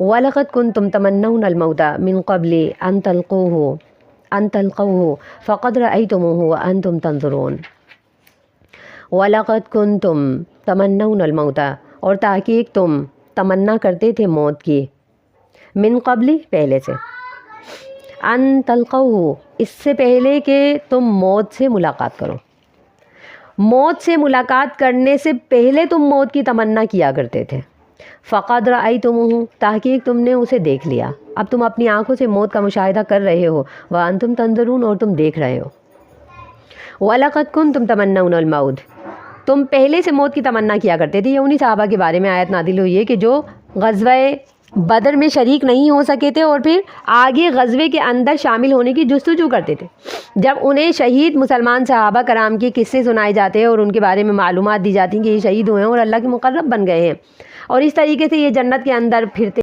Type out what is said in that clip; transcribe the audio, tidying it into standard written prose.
وَلَقَدْ كُنْتُمْ تَمَنَّوْنَ الْمَوْتَ مِنْ قَبْلِ أَنْ تَلْقَوْهُ فَقَدْ رَأَيْتُمُوهُ وَأَنْتُمْ تَنْظُرُونَ۔ وَلَقَدْ كُنْتُمْ تَمَنَّوْنَ الْمَوْتَ، اور تحقیق تم تمنا کرتے تھے موت کی، من قبل پہلے سے، ان تلقوہ اس سے پہلے کہ تم موت سے ملاقات کرو، موت سے ملاقات کرنے سے پہلے تم موت کی تمنا کیا کرتے تھے، فقد رأیتموہ تحقیق تم نے اسے دیکھ لیا، اب تم اپنی آنکھوں سے موت کا مشاہدہ کر رہے ہو، وانتم تنظرون اور تم دیکھ رہے ہو۔ وَلَقَدْ كُنْتُمْ تَمَنَّوْنَ الْمَوْتَ تم پہلے سے موت کی تمنا کیا کرتے تھے۔ یہ انہی صحابہ کے بارے میں آیت نازل ہوئی ہے کہ جو غزوہ بدر میں شریک نہیں ہو سکے تھے اور پھر آگے غزوے کے اندر شامل ہونے کی جستجو کرتے تھے۔ جب انہیں شہید مسلمان صحابہ کرام کے قصے سنائے جاتے ہیں اور ان کے بارے میں معلومات دی جاتی ہیں کہ یہ شہید ہوئے ہیں اور اللہ کے مقرب بن گئے ہیں، اور اس طریقے سے یہ جنت کے اندر پھرتے